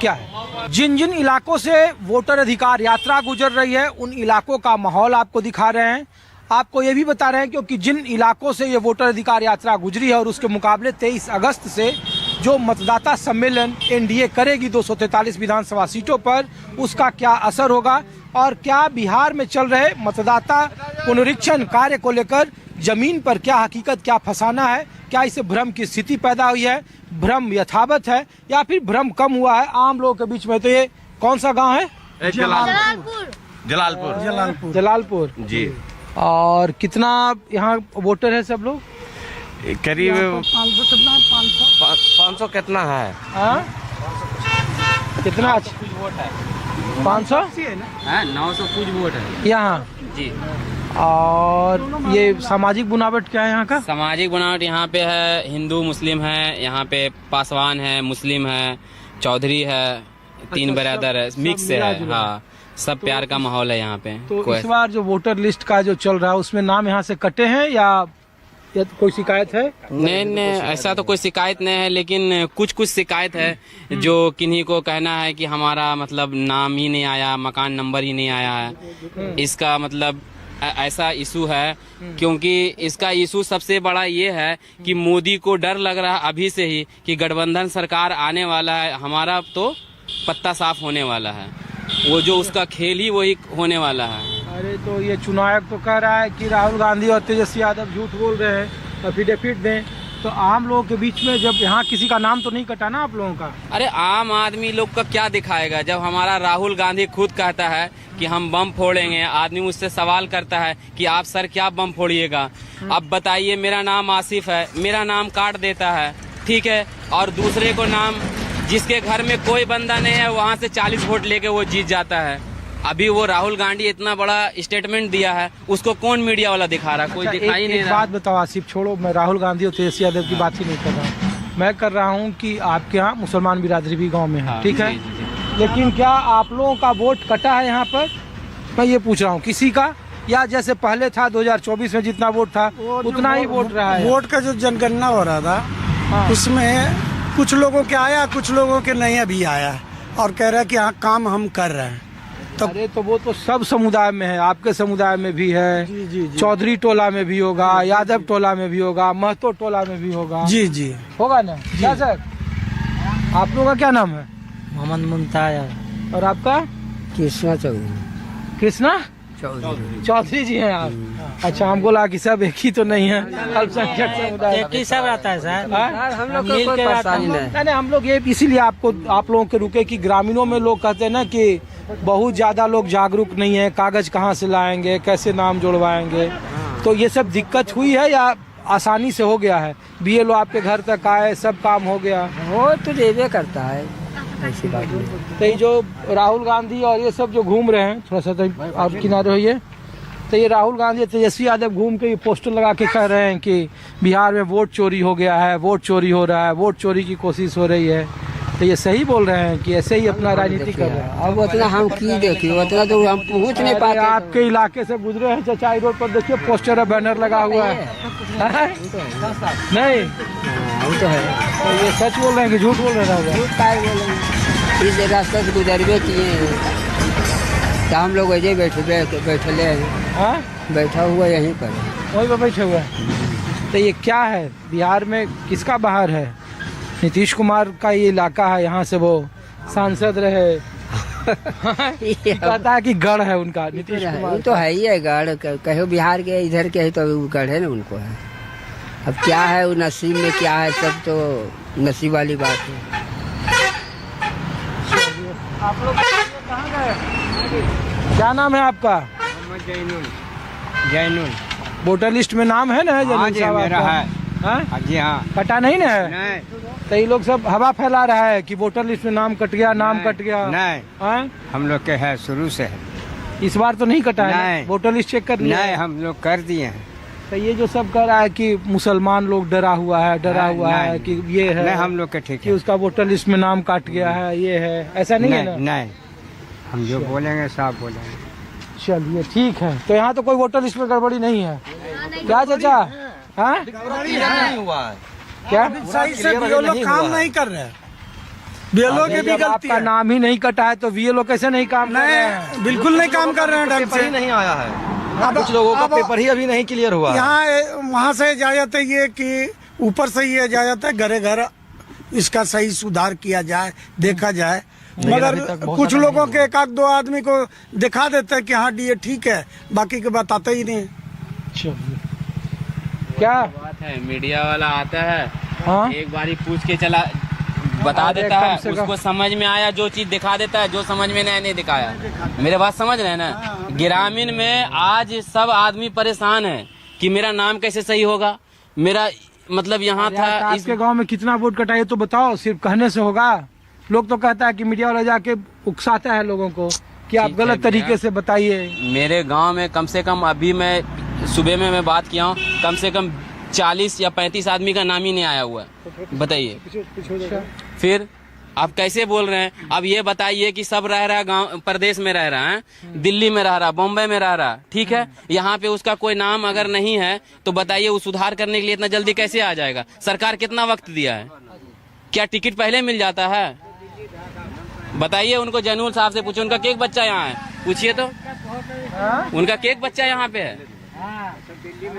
क्या है। जिन जिन इलाकों से वोटर अधिकार यात्रा गुजर रही है उन इलाकों का माहौल आपको दिखा रहे हैं। आपको ये भी बता रहे हैं क्योंकि जिन इलाकों से ये वोटर अधिकार यात्रा गुजरी है और उसके मुकाबले 23 अगस्त से जो मतदाता सम्मेलन एनडीए करेगी 243 विधानसभा सीटों पर, उसका क्या असर होगा और क्या बिहार में चल रहे मतदाता पुनरीक्षण कार्य को लेकर जमीन पर क्या हकीकत, क्या फसाना है, क्या इससे भ्रम की स्थिति पैदा हुई है, भ्रम यथावत है या फिर भ्रम कम हुआ है आम लोगों के बीच में। तो ये कौन सा गांव है? जलालपुर जी। और कितना यहाँ वोटर है सब लोग? करीब 500 कितना है? हाँ? कितना? 500 900 कुछ वोट है यहाँ जी। और ये सामाजिक बनावट क्या है यहाँ का? सामाजिक बनावट यहाँ पे है, हिंदू मुस्लिम है, यहाँ पे पासवान है, मुस्लिम है, चौधरी है, तीन बरादर है, मिक्स है। हाँ, सब प्यार का माहौल है यहाँ पे। तो इस बार जो वोटर लिस्ट का जो चल रहा है उसमें नाम यहाँ से कटे हैं या कोई शिकायत है? नहीं, ऐसा तो कोई शिकायत नहीं है, लेकिन कुछ शिकायत है जो किन्हीं को कहना है कि हमारा मतलब नाम ही नहीं आया, मकान नंबर ही नहीं आया है। इसका मतलब ऐसा इशू है, क्योंकि इसका इशू सबसे बड़ा ये है कि मोदी को डर लग रहा है अभी से ही कि गठबंधन सरकार आने वाला है, हमारा तो पत्ता साफ होने वाला है, वो जो उसका खेल ही वही होने वाला है। अरे तो ये चुनाव आयोग तो कह रहा है कि राहुल गांधी और तेजस्वी यादव झूठ बोल रहे हैं, एफिडेविट दें। तो आम लोगों के बीच में जब यहाँ किसी का नाम तो नहीं कटा ना आप लोगों का? अरे आम आदमी लोग का क्या दिखाएगा जब हमारा राहुल गांधी खुद कहता है कि हम बम फोड़ेंगे। आदमी मुझसे सवाल करता है कि आप सर क्या बम फोड़िएगा? अब बताइए, मेरा नाम आसिफ है, मेरा नाम काट देता है, ठीक है, और दूसरे को नाम, जिसके घर में कोई बंदा नहीं है वहाँ से 40 वोट लेके वो जीत जाता है। अभी वो राहुल गांधी इतना बड़ा स्टेटमेंट दिया है, उसको कौन मीडिया वाला दिखा रहा? कोई दिखाई नहीं रहा। बात बताओ आसिफ, छोड़ो, मैं राहुल गांधी और तेजस्वी यादव की बात ही नहीं कर रहा हूँ। मैं कर रहा हूँ कि आपके यहाँ मुसलमान बिरादरी भी गाँव में है, ठीक है, लेकिन क्या आप लोगों का वोट कटा है यहाँ पर? मैं ये पूछ रहा हूँ, किसी का, या जैसे पहले था 2024 में जितना वोट था उतना ही वोट रहा है? वोट का जो जनगणना हो रहा था उसमें कुछ लोगों के आया, कुछ लोगों के नहीं अभी आया, और कह रहा है कि हाँ काम हम कर रहे हैं। अरे तो वो तो सब समुदाय में है, आपके समुदाय में भी है, जी। चौधरी टोला में भी होगा, यादव टोला में भी होगा, महतो टोला में भी होगा। जी होगा ना? क्या सर, आप लोगों का क्या नाम है? मोहम्मद मुमताज। और आपका? कृष्णा चौधरी। कृष्णा चौधरी जी हैं आप? अच्छा, हमको लगा कि सब एक ही तो नहीं है, अल्पसंख्यक समुदाय एक ही सब रहता है सर, हम लोग को कोई परेशानी नहीं। हम लोग ये इसीलिए आप लोगों के रुके कि ग्रामीणों में लोग कहते हैं ना कि बहुत ज्यादा लोग जागरूक नहीं है, कागज कहाँ से लाएंगे, कैसे नाम जुड़वाएंगे, तो ये सब दिक्कत हुई है या आसानी से हो गया है? BLO आपके घर तक आए, सब काम हो गया? वो तो देवे करता है, ऐसी बात नहीं। तो ये जो राहुल गांधी और ये सब जो घूम रहे हैं, थोड़ा सा तो आप किनारे होइए, तो ये राहुल गांधी तेजस्वी यादव घूम के ये पोस्टर लगा के कह रहे हैं कि बिहार में वोट चोरी हो गया है, वोट चोरी हो रहा है, वोट चोरी की कोशिश हो रही है, तो ये सही बोल रहे हैं कि ऐसे ही अपना राजनीति कर रहे हैं? अब उतना हम की देखिए, उतना तो हम पहुँच नहीं पाते। आपके इलाके से गुजरे हैं चचाई रोड पर, देखिए पोस्टर और बैनर लगा हुआ है। नहीं, वो तो है। तो ये सच बोल रहे हैं कि झूठ बोल रहे हैं? झूठ काय बोलेंगे, इस रास्ते से गुजरबे किए हैं तो हम लोग वैसे बैठे हैं, बैठा हुआ यहीं पर, वहीं पर बैठे हुए हैं। तो ये क्या है, बिहार में किसका बाहर है? नीतीश कुमार का ये इलाका है, यहाँ से वो सांसद रहे। कहता है कि गढ़ है उनका, नीतीश कुमार तो है ही है गढ़, कहो बिहार के इधर के है तो गढ़ है ना उनको है। अब क्या है वो नसीब में क्या है, सब तो नसीब वाली बात है। आप लोग कहाँ गए? क्या नाम है आपका? जैनुल। वोटर लिस्ट में नाम है ना? हाँ जी, मेरा है। हाँ जी हाँ। कटा नहीं ना है? नहीं। तो ये लोग सब हवा फैला रहा है कि वोटर लिस्ट में नाम कट गया, नाम कट गया। नहीं, हम लोग के है शुरू से है। इस बार तो नहीं कटा है? नहीं। वोटर लिस्ट चेक कर लिया? नहीं, हम लोग कर दिए हैं। तो ये जो सब कह रहा है कि मुसलमान लोग डरा हुआ है कि ये है, नहीं, हम लोग के ठीक कि है, उसका वोटर लिस्ट में नाम काट गया है, ये है, ऐसा नहीं है ना? नहीं, हम जो बोलेंगे साफ बोलेंगे। चलिए ठीक है। तो यहाँ तो कोई वोटर लिस्ट में गड़बड़ी नहीं है क्या चाचा? हाँ, नहीं हुआ है क्या सही से लोग काम नहीं कर रहे हैं। बीएलओ की भी जब गलती आपका है। नाम ही नहीं कटा है तो वीएलओ कैसे नहीं काम कर रहे हैं? नहीं, बिल्कुल नहीं काम कर रहे हैं ढंग पेपर ही से। नहीं आया है, अब- कुछ लोगों का अब- पेपर ही अभी नहीं क्लियर हुआ है। यहाँ वहाँ से इजाजत है ये कि ऊपर से ये इजाजत है घरे घर इसका सही सुधार किया जाए, देखा जाए। मगर अभी तक बहुत कुछ सारा लोगों नहीं के एक आध दो आदमी को दिखा देते हैं कि हाँ ये ठीक है, बाकी के बताते ही नहीं। क्या बात है, मीडिया वाला आता है, हाँ एक बारी पूछ के चला बता अरे देता है, कम से कम- उसको समझ में आया जो चीज दिखा देता है, जो समझ में नहीं दिखाया। मेरे बात समझ रहे हैं ना? ग्रामीण में आज सब आदमी परेशान है कि मेरा नाम कैसे सही होगा, मेरा मतलब यहाँ था यार, इस आपके गांव में कितना वोट कटा है तो बताओ, सिर्फ कहने से होगा? लोग तो कहता है कि मीडिया वाला जाके उकसाता है लोगों को कि आप ठीक है गलत तरीके भैया। से बताइए। मेरे गांव में कम से कम अभी मैं सुबह में मैं बात किया हूँ, कम से कम 40 या 35 आदमी का नाम ही नहीं आया हुआ है। बताइए फिर आप कैसे बोल रहे हैं? अब ये बताइए कि सब रह रहा गांव प्रदेश में रह रहा है, दिल्ली में रह रहा, बॉम्बे में रह रहा, ठीक है, यहाँ पे उसका कोई नाम अगर नहीं है तो बताइए वो सुधार करने के लिए इतना जल्दी कैसे आ जाएगा? सरकार कितना वक्त दिया है? क्या टिकट पहले मिल जाता है? बताइए उनको, जैनुल साहब से पूछिए, उनका केक बच्चा यहाँ है, पूछिए तो, उनका केक बच्चा यहाँ पे है।